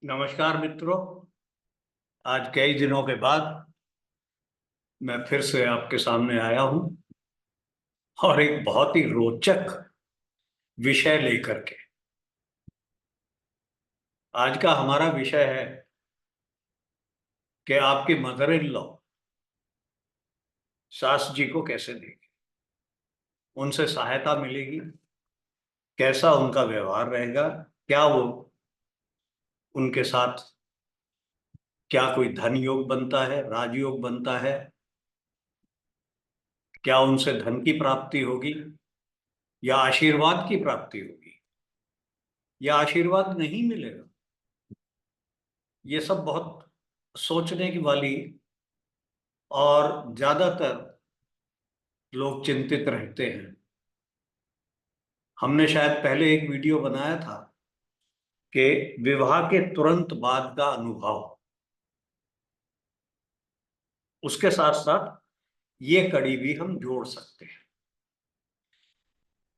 नमस्कार मित्रों। आज कई दिनों के बाद मैं फिर से आपके सामने आया हूं और एक बहुत ही रोचक विषय लेकर के। आज का हमारा विषय है कि आपके मदर इन लॉ सास जी को कैसे देंगे, उनसे सहायता मिलेगी, कैसा उनका व्यवहार रहेगा, क्या वो उनके साथ क्या कोई धन योग बनता है, राजयोग बनता है, क्या उनसे धन की प्राप्ति होगी या आशीर्वाद की प्राप्ति होगी या आशीर्वाद नहीं मिलेगा। ये सब बहुत सोचने की वाली और ज्यादातर लोग चिंतित रहते हैं। हमने शायद पहले एक वीडियो बनाया था कि विवाह के तुरंत बाद का अनुभव, उसके साथ साथ ये कड़ी भी हम जोड़ सकते हैं।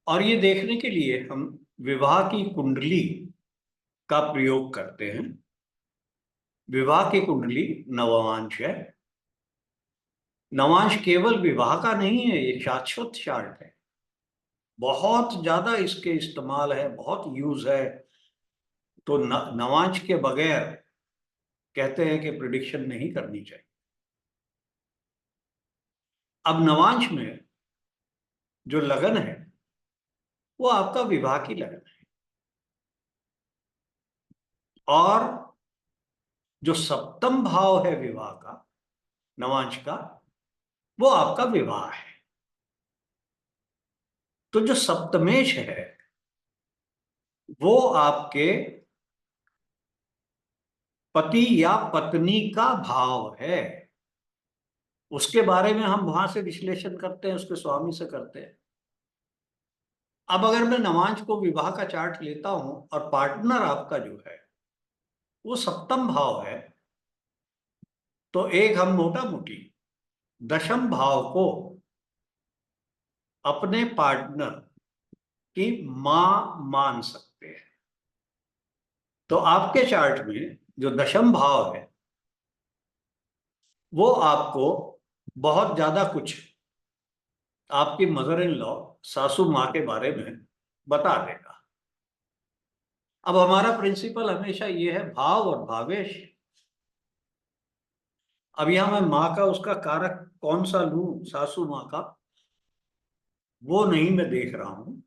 और ये देखने के लिए हम विवाह की कुंडली का प्रयोग करते हैं। विवाह की कुंडली नवांश है। नवांश केवल विवाह का नहीं है, ये शाश्वत चार्ट है। बहुत ज्यादा इसके इस्तेमाल है, बहुत यूज है। तो नवांश के बगैर कहते हैं कि प्रिडिक्शन नहीं करनी चाहिए। अब नवांश में जो लगन है वो आपका विवाह की लगन है, और जो सप्तम भाव है विवाह का, नवांश का, वो आपका विवाह है। तो जो सप्तमेश है वो आपके पति या पत्नी का भाव है। उसके बारे में हम वहां से विश्लेषण करते हैं, उसके स्वामी से करते हैं। अब अगर मैं नवांश को विवाह का चार्ट लेता हूं और पार्टनर आपका जो है वो सप्तम भाव है, तो एक हम मोटा मोटी दशम भाव को अपने पार्टनर की मां मान सकते हैं। तो आपके चार्ट में जो दशम भाव है वो आपको बहुत ज्यादा कुछ आपकी मदर इन लॉ, सासू माँ के बारे में बता देगा। अब हमारा प्रिंसिपल हमेशा ये है भाव और भावेश। अब यहां मैं माँ का उसका कारक कौन सा लूं, सासू माँ का, वो नहीं मैं देख रहा हूं।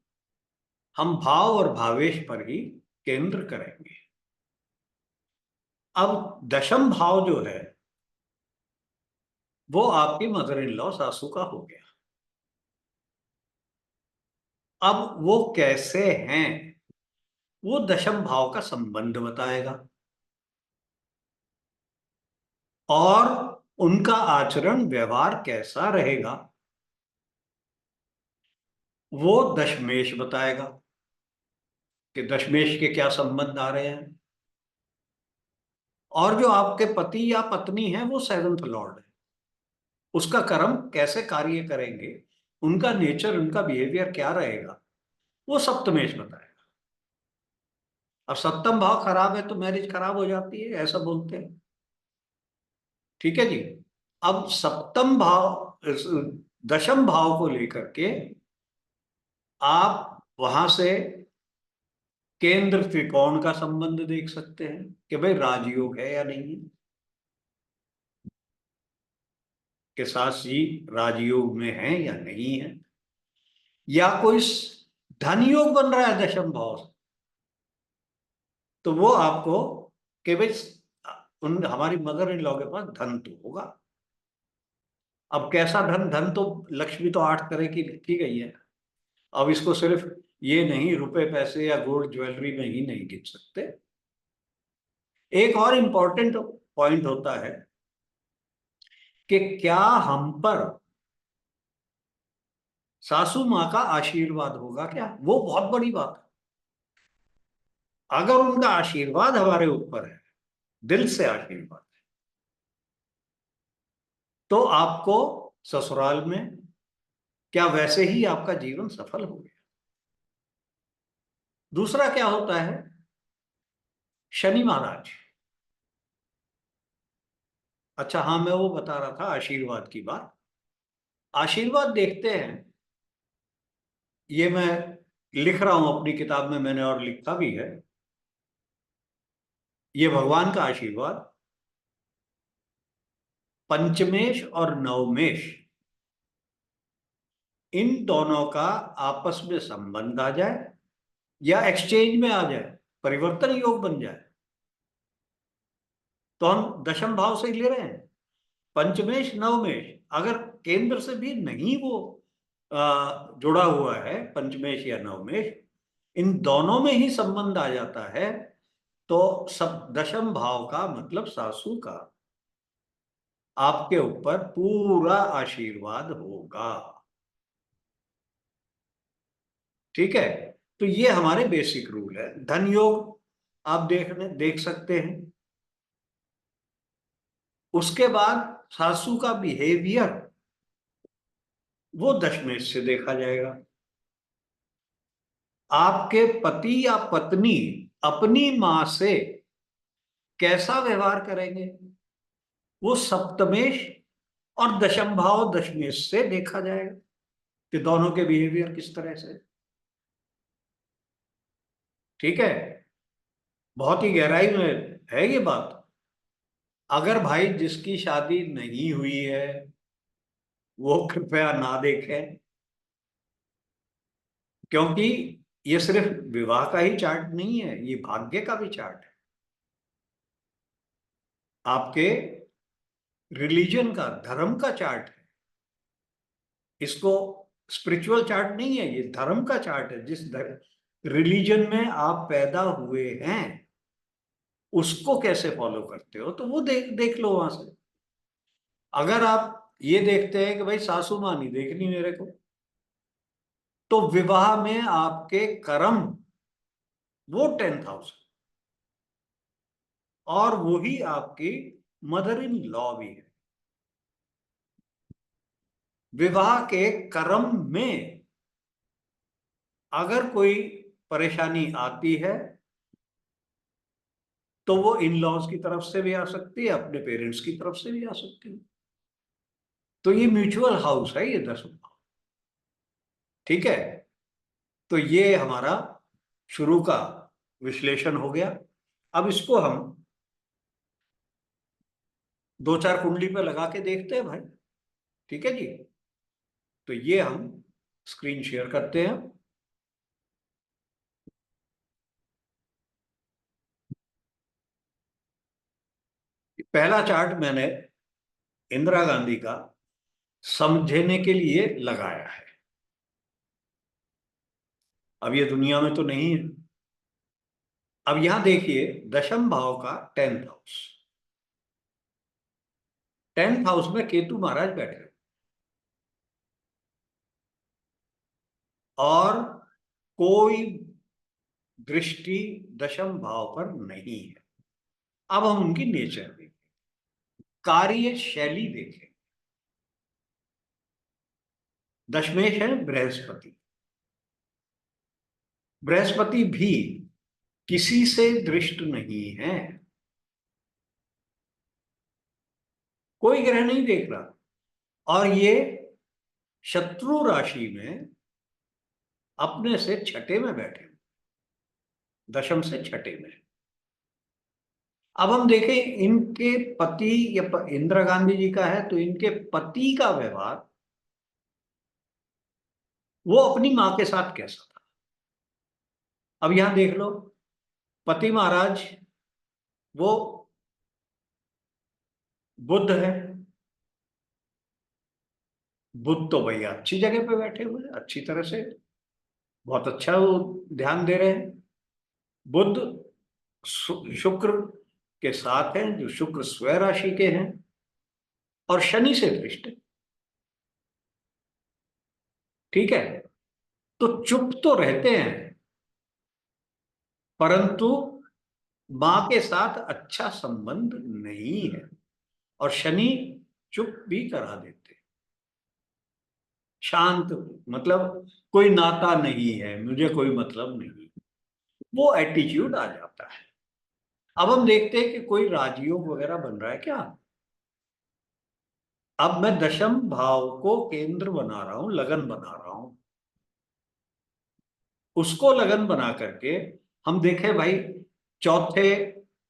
हम भाव और भावेश पर ही केंद्र करेंगे। अब दशम भाव जो है वो आपकी मदर इन लॉ सासू का हो गया। अब वो कैसे हैं वो दशम भाव का संबंध बताएगा, और उनका आचरण व्यवहार कैसा रहेगा वो दशमेश बताएगा कि दशमेश के क्या संबंध आ रहे हैं। और जो आपके पति या पत्नी है वो सेवंथ लॉर्ड है, उसका कर्म कैसे कार्य करेंगे, उनका नेचर, उनका बिहेवियर क्या रहेगा, वो सप्तमेश बताएगा। अब सप्तम भाव खराब है तो मैरिज खराब हो जाती है, ऐसा बोलते हैं। ठीक है जी। अब सप्तम भाव, दशम भाव को लेकर के आप वहां से केंद्र त्रिकोण का संबंध देख सकते हैं कि भाई राजयोग है या नहीं है, कि सास जी राजयोग में है या नहीं है, या कोई धन योग बन रहा है दशम भाव से, तो वो आपको कि भाई उन हमारी मदर इन लॉ के पास धन तो होगा। अब कैसा धन, धन तो लक्ष्मी तो 8 तरह की लिखी गई है। अब इसको सिर्फ ये नहीं रुपए पैसे या गोल्ड ज्वेलरी में ही नहीं गिन सकते। एक और इंपॉर्टेंट पॉइंट होता है कि क्या हम पर सासू माँ का आशीर्वाद होगा, क्या, वो बहुत बड़ी बात है। अगर उनका आशीर्वाद हमारे ऊपर है, दिल से आशीर्वाद है, तो आपको ससुराल में क्या वैसे ही आपका जीवन सफल हो गया। दूसरा क्या होता है, शनि महाराज। अच्छा हाँ, मैं वो बता रहा था आशीर्वाद की बात। आशीर्वाद देखते हैं, ये मैं लिख रहा हूं अपनी किताब में, मैंने और लिखा भी है। ये भगवान का आशीर्वाद पंचमेश और नवमेश, इन दोनों का आपस में संबंध आ जाए या एक्सचेंज में आ जाए, परिवर्तन योग बन जाए, तो हम दशम भाव से ही ले रहे हैं। पंचमेश नवमेश अगर केंद्र से भी नहीं वो जुड़ा हुआ है, पंचमेश या नवमेश, इन दोनों में ही संबंध आ जाता है, तो सब दशम भाव का मतलब सासू का आपके ऊपर पूरा आशीर्वाद होगा। ठीक है, तो ये हमारे बेसिक रूल है। धन योग आप देख सकते हैं। उसके बाद सासू का बिहेवियर वो दशमेश से देखा जाएगा। आपके पति या पत्नी अपनी मां से कैसा व्यवहार करेंगे, वो सप्तमेश और दशम भाव दशमेश से देखा जाएगा कि दोनों के बिहेवियर किस तरह से। ठीक है, बहुत ही गहराई में है ये बात। अगर भाई जिसकी शादी नहीं हुई है वो कृपया ना देखें, क्योंकि ये सिर्फ विवाह का ही चार्ट नहीं है, ये भाग्य का भी चार्ट है, आपके रिलीजन का, धर्म का चार्ट है। इसको स्पिरिचुअल चार्ट नहीं है, ये धर्म का चार्ट है। जिस रिलीजन में आप पैदा हुए हैं उसको कैसे फॉलो करते हो, तो वो देख देख लो वहां से। अगर आप ये देखते हैं कि भाई सासू माँ नहीं देखनी मेरे को, तो विवाह में आपके कर्म वो 10,000, और वही आपकी मदर इन लॉ भी है। विवाह के कर्म में अगर कोई परेशानी आती है तो वो इन लॉज की तरफ से भी आ सकती है, अपने पेरेंट्स की तरफ से भी आ सकती है। तो ये म्यूचुअल हाउस है ये 10 भाव। ठीक है, तो ये हमारा शुरू का विश्लेषण हो गया। अब इसको हम दो चार कुंडली पे लगा के देखते हैं भाई। ठीक है जी, तो ये हम स्क्रीन शेयर करते हैं। पहला चार्ट मैंने इंदिरा गांधी का समझने के लिए लगाया है। अब ये दुनिया में तो नहीं है। अब यहां देखिए दशम भाव का 10th हाउस, 10th हाउस में केतु महाराज बैठे हैं, और कोई दृष्टि दशम भाव पर नहीं है। अब हम उनकी नेचर देखें, कार्य शैली देखें। दशमेश है बृहस्पति। बृहस्पति भी किसी से दृष्ट नहीं है, कोई ग्रह नहीं देख रहा, और ये शत्रु राशि में अपने से छठे में बैठे, दशम से छठे में। अब हम देखें इनके पति, या इंदिरा गांधी जी का है तो इनके पति का व्यवहार वो अपनी मां के साथ कैसा था। अब यहां देख लो, पति महाराज वो बुध है। बुध तो भैया अच्छी जगह पे बैठे हुए हैं, अच्छी तरह से, बहुत अच्छा वो ध्यान दे रहे हैं। बुध शुक्र के साथ हैं, जो शुक्र स्व राशि के हैं, और शनि से दृष्ट है। ठीक है, तो चुप तो रहते हैं, परंतु मां के साथ अच्छा संबंध नहीं है, और शनि चुप भी करा देते, शांत, मतलब कोई नाता नहीं है, मुझे कोई मतलब नहीं, वो एटीट्यूड आ जाता है। अब हम देखते हैं कि कोई राजयोग वगैरह बन रहा है क्या। अब मैं दशम भाव को केंद्र बना रहा हूं, लगन बना रहा हूं। उसको लगन बना करके हम देखें भाई, चौथे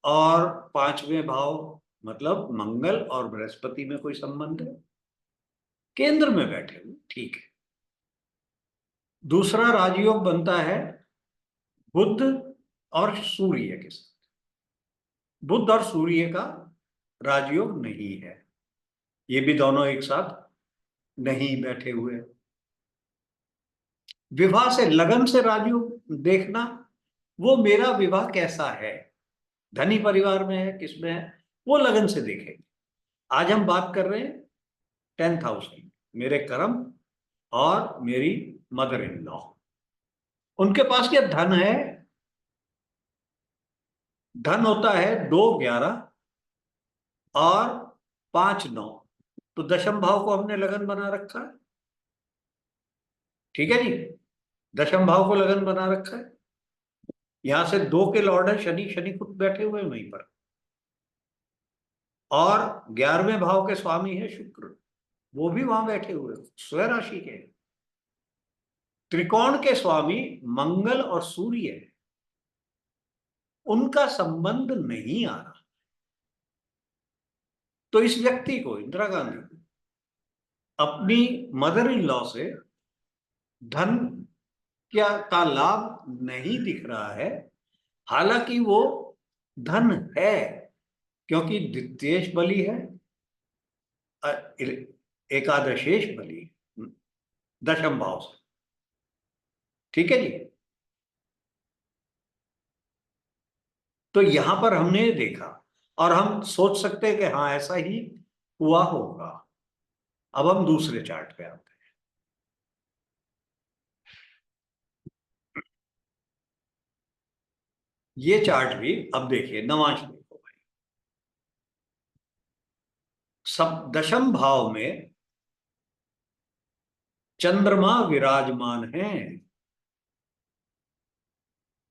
और पांचवें भाव मतलब मंगल और बृहस्पति में कोई संबंध है? केंद्र में बैठे हुए, ठीक है। दूसरा राजयोग बनता है बुध और सूर्य के साथ। बुध और सूर्य का राजयोग नहीं है, ये भी दोनों एक साथ नहीं बैठे हुए। विवाह से, लगन से राजयोग देखना, वो मेरा विवाह कैसा है, धनी परिवार में है, किसमें है, वो लगन से देखेंगे। आज हम बात कर रहे हैं 10th हाउस की, मेरे कर्म और मेरी मदर इन लॉ, उनके पास क्या धन है? धन होता है 2, 11 और 5, 9। तो दशम भाव को हमने लगन बना रखा है, ठीक है जी। दशम भाव को लगन बना रखा है। यहां से 2 के लॉर्ड है शनि, शनि खुद बैठे हुए हैं वहीं पर। और 11वें भाव के स्वामी है शुक्र, वो भी वहां बैठे हुए, स्वयं राशि के। त्रिकोण के स्वामी मंगल और सूर्य है, उनका संबंध नहीं आ रहा। तो इस व्यक्ति को, इंदिरा गांधी को, अपनी मदर इन लॉ से धन क्या का लाभ नहीं दिख रहा है। हालांकि वो धन है, क्योंकि द्वितीयेश बली है, एकादशेश बली, दशम भाव से, ठीक है जी। तो यहां पर हमने देखा और हम सोच सकते हैं कि हाँ ऐसा ही हुआ होगा। अब हम दूसरे चार्ट पे आते हैं। ये चार्ट भी अब देखिए, नवांश देखो भाई, सब दशम भाव में चंद्रमा विराजमान है।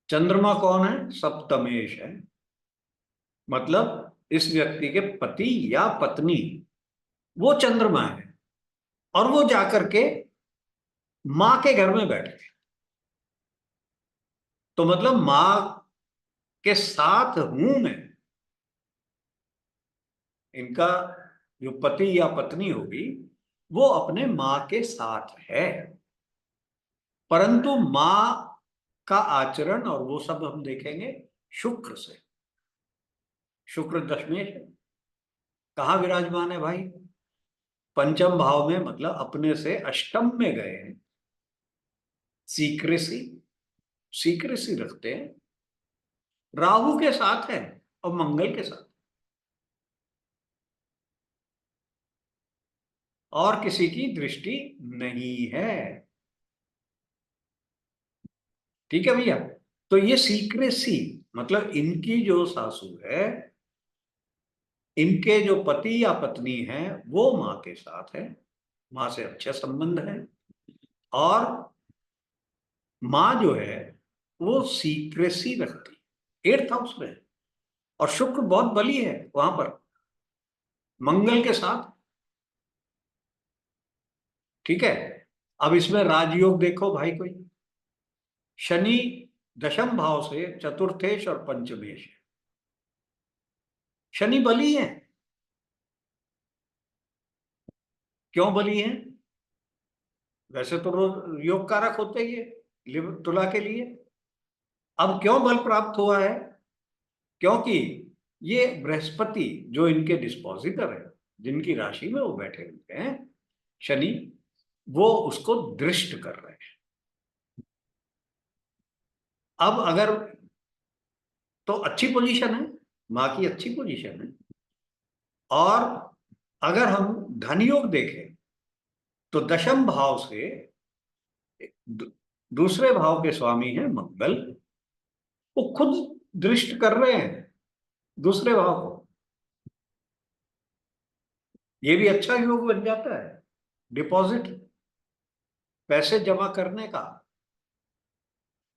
चंद्रमा कौन है? सप्तमेश है, मतलब इस व्यक्ति के पति या पत्नी, वो चंद्रमा है। और वो जाकर के मां के घर में बैठ गए, तो मतलब मां के साथ हूं मैं। इनका जो पति या पत्नी होगी वो अपने मां के साथ है, परंतु मां का आचरण और वो सब हम देखेंगे शुक्र से। शुक्र दशमेश है, कहाँ विराजमान है भाई? पंचम भाव में, मतलब अपने से अष्टम में गए हैं। सीक्रेसी, सीक्रेसी रखते हैं, राहु के साथ है और मंगल के साथ, और किसी की दृष्टि नहीं है, ठीक है भैया। तो ये सीक्रेसी मतलब इनकी जो सासू है, इनके जो पति या पत्नी हैं वो मां के साथ है, मां से अच्छा संबंध है। और मां जो है वो सीक्रेसी रखती, 8th हाउस में। और शुक्र बहुत बली है वहां पर, मंगल के साथ, ठीक है। अब इसमें राजयोग देखो भाई, कोई शनि दशम भाव से चतुर्थेश और पंचमेश है। शनि बली है। क्यों बली है? वैसे तो योग कारक होते ही है तुला के लिए। अब क्यों बल प्राप्त हुआ है? क्योंकि ये बृहस्पति जो इनके डिस्पोजिटर है, जिनकी राशि में वो बैठे हुए हैं शनि, वो उसको दृष्ट कर रहे हैं। अब अगर, तो अच्छी पोजीशन है, मां की अच्छी पोजीशन है। और अगर हम धन योग देखें तो दशम भाव से दूसरे भाव के स्वामी है मंगल, वो खुद दृष्ट कर रहे हैं दूसरे भाव को। ये भी अच्छा योग बन जाता है, डिपॉजिट, पैसे जमा करने का।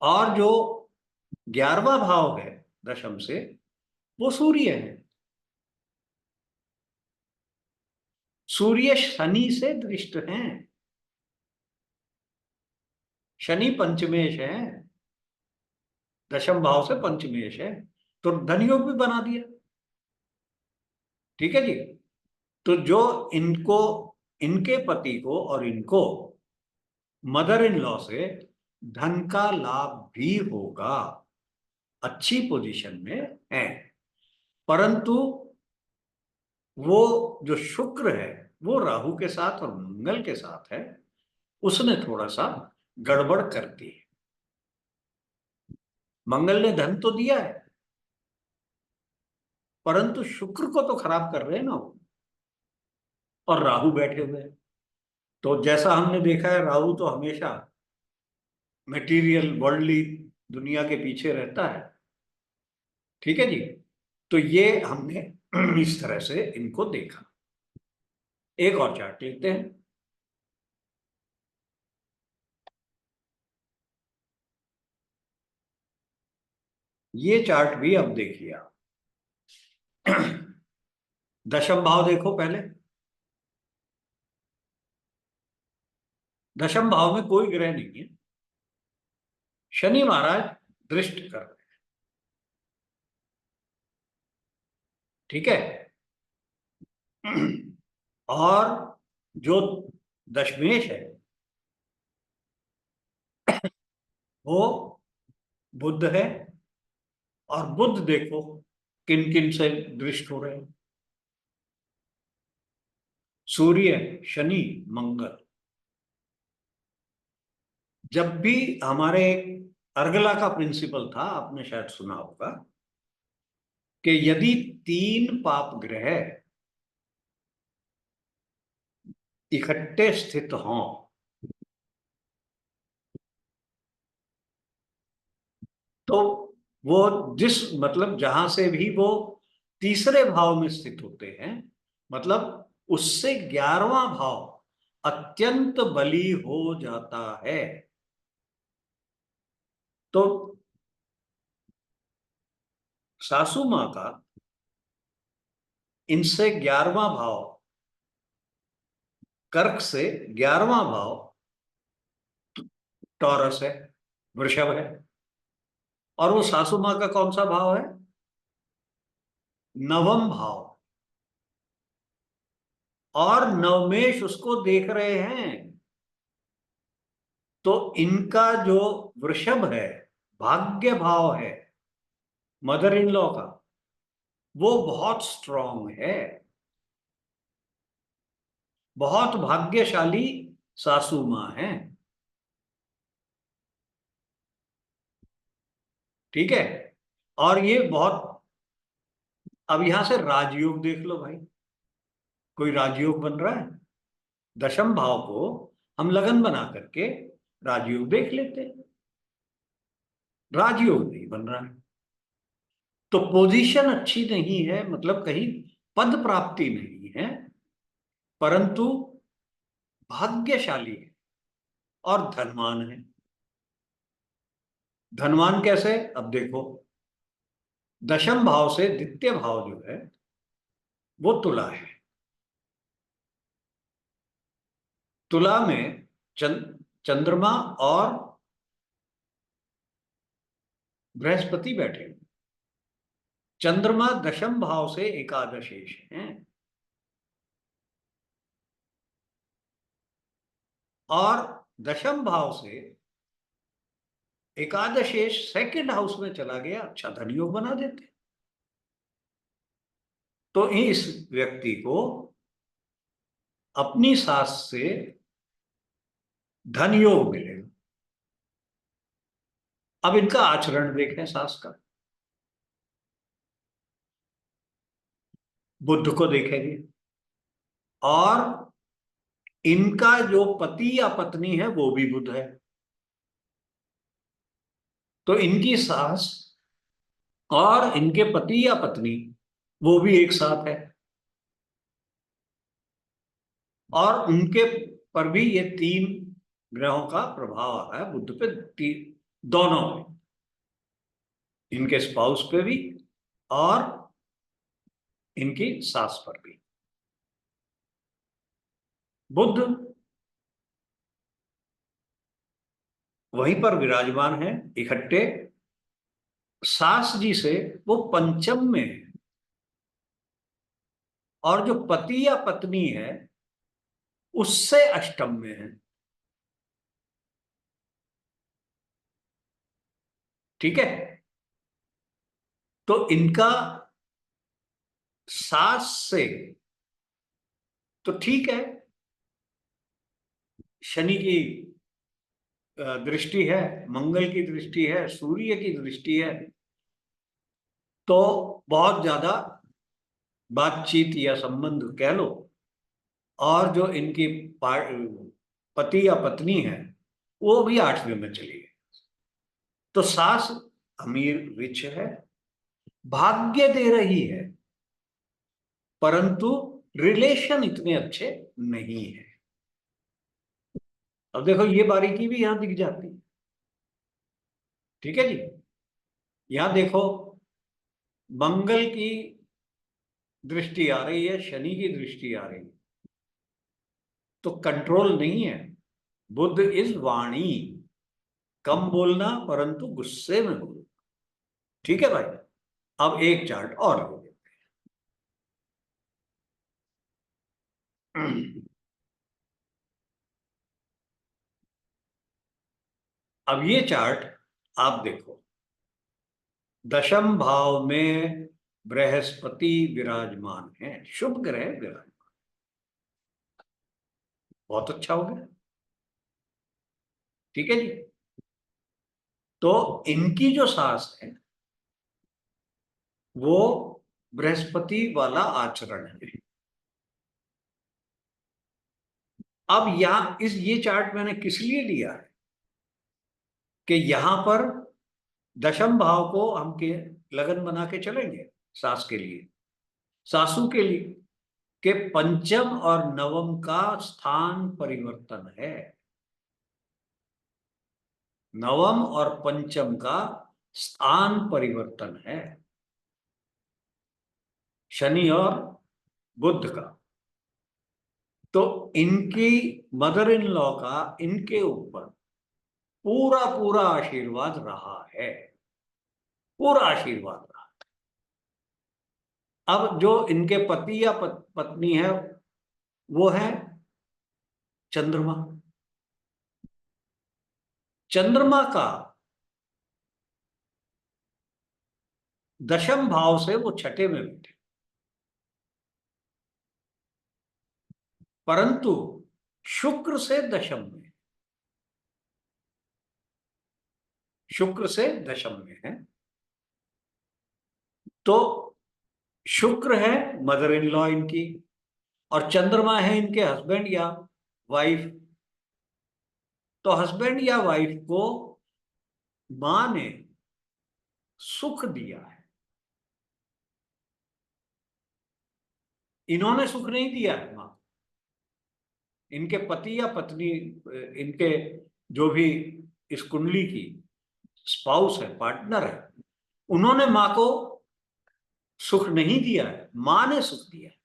और जो 11वां भाव है दशम से, वो सूर्य है। सूर्य शनि से दृष्ट हैं, शनि पंचमेश है, दशम भाव से पंचमेश है, तो धन योग भी बना दिया। ठीक है जी। तो जो इनको, इनके पति को और इनको मदर इन लॉ से धन का लाभ भी होगा, अच्छी पोजीशन में है, परंतु वो जो शुक्र है वो राहु के साथ और मंगल के साथ है, उसने थोड़ा सा गड़बड़ कर दी है। मंगल ने धन तो दिया है, परंतु शुक्र को तो खराब कर रहे हैं ना वो, और राहु बैठे हुए हैं। तो जैसा हमने देखा है, राहु तो हमेशा मटेरियल वर्ल्डली दुनिया के पीछे रहता है। ठीक है जी। तो ये हमने इस तरह से इनको देखा। एक और चार्ट लेते हैं। ये चार्ट भी अब देखिए आप। दशम भाव देखो पहले। दशम भाव में कोई ग्रह नहीं है, शनि महाराज दृष्ट कर रहे हैं। ठीक है। और जो दशमेश है वो बुध है, और बुध देखो किन किन से दृष्ट हो रहे हैं, सूर्य, शनि, मंगल। जब भी हमारे अर्गला का प्रिंसिपल था, आपने शायद सुना होगा, कि यदि तीन पाप ग्रह इकट्ठे स्थित हों तो वो जिस मतलब जहां से भी वो तीसरे भाव में स्थित होते हैं, मतलब उससे 11वां भाव अत्यंत बली हो जाता है। तो सासू मां का इनसे 11वां भाव, कर्क से 11वां भाव टॉरस है, वृषभ है, और वो सासू मां का कौन सा भाव है? नवम भाव। और नवमेश उसको देख रहे हैं। तो इनका जो वृषभ है, भाग्य भाव है मदर इन लॉ का, वो बहुत स्ट्रांग है, बहुत भाग्यशाली सासू मां है। ठीक है। और ये बहुत, अब यहां से राजयोग देख लो भाई, कोई राजयोग बन रहा है? दशम भाव को हम लगन बना करके राजयोग देख लेते हैं, राजयोग नहीं बन रहा है। तो पोजीशन अच्छी नहीं है, मतलब कहीं पद प्राप्ति नहीं है, परंतु भाग्यशाली है और धनवान है। धनवान कैसे? अब देखो, दशम भाव से द्वितीय भाव जो है वो तुला है। तुला में चंद्रमा और बृहस्पति बैठे हैं। चंद्रमा दशम भाव से एकादशेष हैं, और दशम भाव से एकादशेष सेकंड हाउस में चला गया, अच्छा धन योग बना देते। तो इस व्यक्ति को अपनी सास से धन योग मिलेगा। अब इनका आचरण देखें सास का, बुद्ध को देखेंगे, और इनका जो पति या पत्नी है वो भी बुद्ध है। तो इनकी सास और इनके पति या पत्नी वो भी एक साथ है, और उनके पर भी ये तीन ग्रहों का प्रभाव आ रहा है बुद्ध पे, दोनों पे, इनके स्पाउस पे भी और इनकी सास पर भी। बुध वहीं पर विराजमान है इकट्ठे, सास जी से वो पंचम में है, और जो पति या पत्नी है उससे अष्टम में है। ठीक है, तो इनका सास से तो ठीक है, शनि की दृष्टि है, मंगल की दृष्टि है, सूर्य की दृष्टि है, तो बहुत ज्यादा बातचीत या संबंध कह लो। और जो इनकी पति या पत्नी है वो भी आठवें में चली गई, तो सास अमीर रिच है, भाग्य दे रही है, परंतु रिलेशन इतने अच्छे नहीं है। अब देखो ये बारीकी भी यहां दिख जाती है। ठीक है जी, यहां देखो मंगल की दृष्टि आ रही है, शनि की दृष्टि आ रही है, तो कंट्रोल नहीं है। बुद्ध इज वाणी, कम बोलना परंतु गुस्से में बोलना। ठीक है भाई, अब एक चार्ट और ले लेते हैं। अब ये चार्ट आप देखो, दशम भाव में बृहस्पति विराजमान है, शुभ ग्रह विराजमान, बहुत अच्छा हो गया। ठीक है जी, तो इनकी जो सास है वो बृहस्पति वाला आचरण है। अब यहां इस ये चार्ट मैंने किस लिए लिया है कि यहां पर दशम भाव को हम के लगन बना के चलेंगे सास के लिए, सासू के लिए, के पंचम और नवम का स्थान परिवर्तन है। नवम और पंचम का स्थान परिवर्तन है, शनि और बुध का। तो इनकी मदर इन लॉ का इनके ऊपर पूरा पूरा आशीर्वाद रहा है, पूरा आशीर्वाद रहा। अब जो इनके पति या पत्नी है वो है चंद्रमा। चंद्रमा का दशम भाव से वो छठे में बैठे, परंतु शुक्र से दशम में, शुक्र से दशम में है। तो शुक्र है मदर इन लॉ इनकी, और चंद्रमा है इनके हस्बैंड या वाइफ। तो हस्बैंड या वाइफ को मां ने सुख दिया है, इन्होंने सुख नहीं दिया है मां। इनके पति या पत्नी, इनके जो भी इस कुंडली की स्पाउस है, पार्टनर है, उन्होंने मां को सुख नहीं दिया है, मां ने सुख दिया है।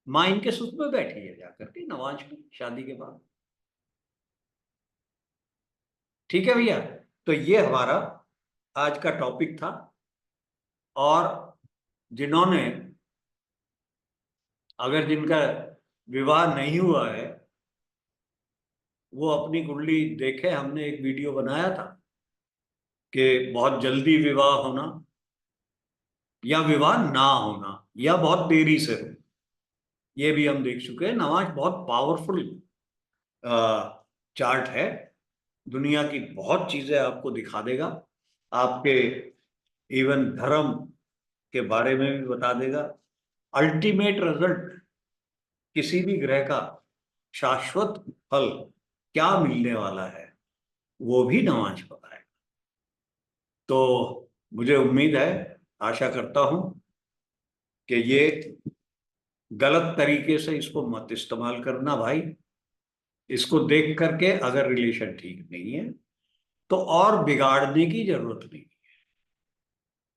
मां इनके सुख में बैठी है जाकर के नवाज में शादी के बाद। ठीक है भैया, तो ये हमारा आज का टॉपिक था। और जिन्होंने, अगर जिनका विवाह नहीं हुआ है वो अपनी कुंडली देखे, हमने एक वीडियो बनाया था कि बहुत जल्दी विवाह होना या विवाह ना होना या बहुत देरी से हो, ये भी हम देख चुके हैं। नवाज बहुत पावरफुल चार्ट है, दुनिया की बहुत चीजें आपको दिखा देगा, आपके इवन धर्म के बारे में भी बता देगा। अल्टीमेट रिजल्ट किसी भी ग्रह का शाश्वत फल क्या मिलने वाला है वो भी नवाज बताएगा। तो मुझे उम्मीद है, आशा करता हूं कि ये गलत तरीके से इसको मत इस्तेमाल करना भाई। इसको देख करके अगर रिलेशन ठीक नहीं है तो और बिगाड़ने की जरूरत नहीं,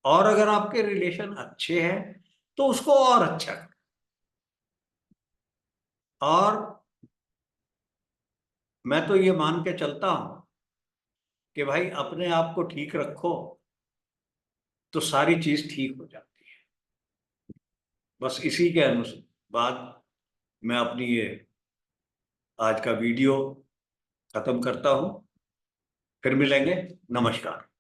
और अगर आपके रिलेशन अच्छे हैं तो उसको और अच्छा करो। और मैं तो ये मान के चलता हूं कि भाई अपने आप को ठीक रखो तो सारी चीज ठीक हो जाती है। बस इसी के अनुसार बाद मैं अपनी ये आज का वीडियो खत्म करता हूं। फिर मिलेंगे। नमस्कार।